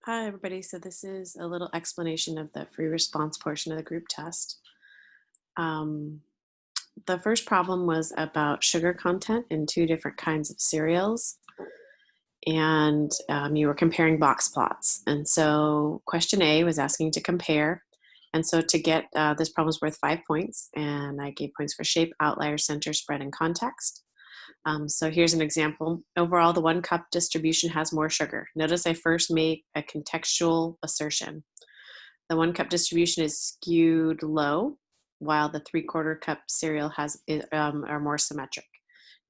Hi, everybody. So this is a little explanation of the free response portion of the group test. Um, the first problem was about sugar content in two different kinds of cereals, and you were comparing box plots. And so question A was asking to compare. And so to get this problem is worth 5 points, and I gave points for shape, outlier, center, spread, and context. So here's an example. Overall, the 1 cup distribution has more sugar. Notice I first make a contextual assertion. The 1 cup distribution is skewed low, while the 3/4 cup cereal are more symmetric.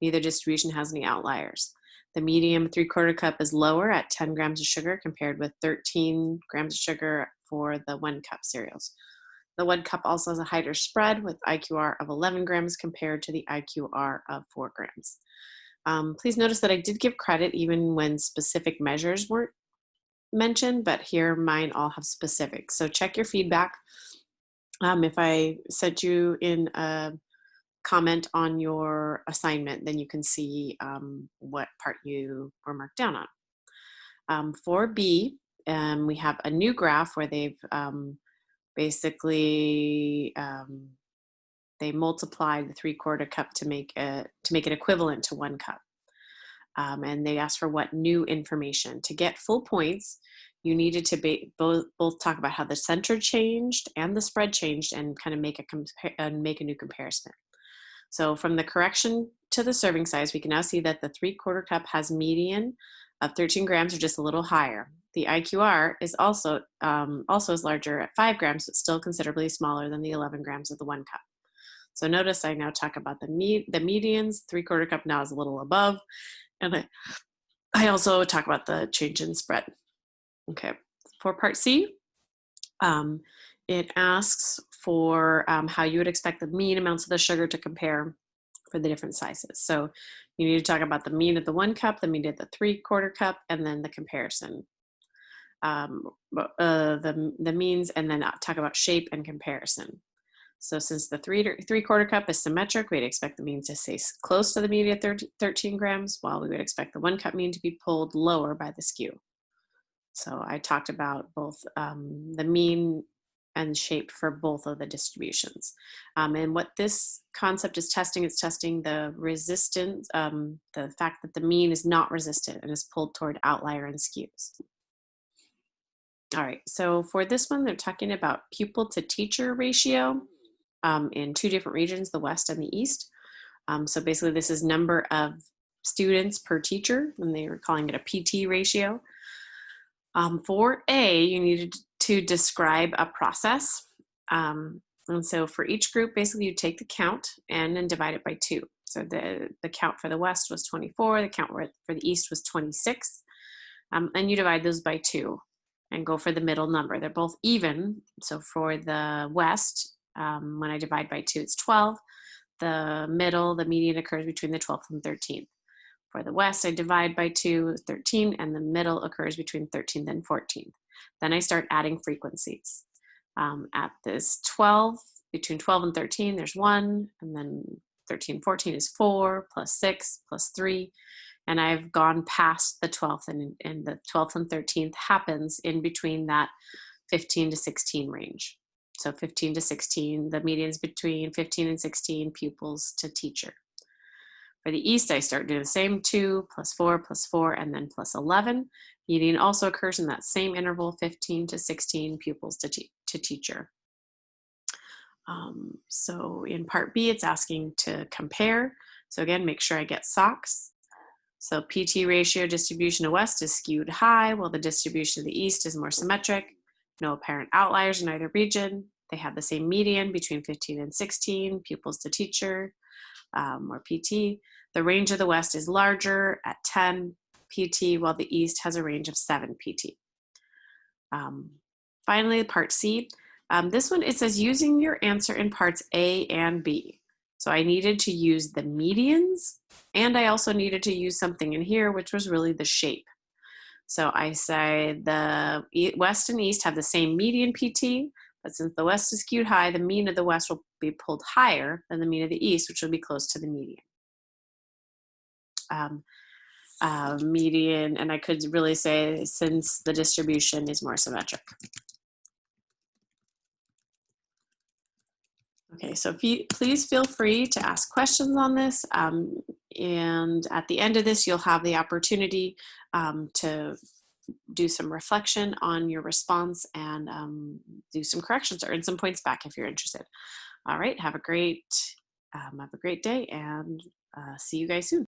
Neither distribution has any outliers. The medium 3/4 cup is lower at 10 grams of sugar compared with 13 grams of sugar for the 1 cup cereals. The 1 cup also has a higher spread with IQR of 11 grams compared to the IQR of 4 grams. Please notice that I did give credit even when specific measures weren't mentioned, but here mine all have specifics. So check your feedback. If I sent you in a comment on your assignment, then you can see what part you were marked down on. For B, we have a new graph where they've basically they multiplied the 3/4 cup to make it equivalent to 1 cup. And they asked for what new information. To get full points, you needed to both talk about how the center changed and the spread changed, and kind of make a new comparison. So from the correction to the serving size, we can now see that the 3/4 cup has median of 13 grams, or just a little higher. The IQR is also is larger at 5 grams, but still considerably smaller than the 11 grams of the 1 cup. So notice I now talk about the medians. 3/4 cup now is a little above, and I also talk about the change in spread. Okay, for part C, um, it asks for how you would expect the mean amounts of the sugar to compare for the different sizes. So you need to talk about the mean of the 1 cup, the mean of the 3/4 cup, and then the comparison. The means, and then talk about shape and comparison. So since the 3/4 cup is symmetric, we'd expect the mean to stay close to the mean at 13 grams, while we would expect the 1 cup mean to be pulled lower by the skew. So I talked about both the mean and shape for both of the distributions. And what this concept is testing, it's testing the resistance, the fact that the mean is not resistant and is pulled toward outlier and skews. All right, so for this one, they're talking about pupil to teacher ratio in two different regions, the West and the East. So basically, this is number of students per teacher, and they were calling it a PT ratio. For A, you needed to describe a process. And so for each group, basically, you take the count and divide it by 2. So the count for the West was 24, the count for the East was 26, and you divide those by 2 and go for the middle number. They're both even. So for the West, when I divide by 2, it's 12. The median occurs between the 12th and 13th. For the West, I divide by 2, 13, and the middle occurs between 13th and 14th. Then I start adding frequencies. At this 12, between 12 and 13, there's 1, and then 13, 14 is 4, plus 6, plus 3, and I've gone past the 12th, and the 12th and 13th happens in between that 15 to 16 range. So 15 to 16, the median is between 15 and 16 pupils to teacher. For the East, I start doing the same 2 plus 4, and then plus 11. Median also occurs in that same interval, 15 to 16 pupils to teacher. So in part B, it's asking to compare. So again, make sure I get socks. So PT ratio distribution of West is skewed high, while the distribution of the East is more symmetric. No apparent outliers in either region. They have the same median between 15 and 16 pupils to teacher, or PT. The range of the West is larger at 10 PT, while the East has a range of 7 PT. Finally, part C. This one, it says using your answer in parts A and B. So I needed to use the medians, and I also needed to use something in here, which was really the shape. So I say the West and East have the same median PT, but since the West is skewed high, the mean of the West will be pulled higher than the mean of the East, which will be close to the median. median, and I could really say since the distribution is more symmetric. Okay, so please feel free to ask questions on this. And at the end of this, you'll have the opportunity to do some reflection on your response and do some corrections or earn some points back if you're interested. All right, have a great day, and see you guys soon.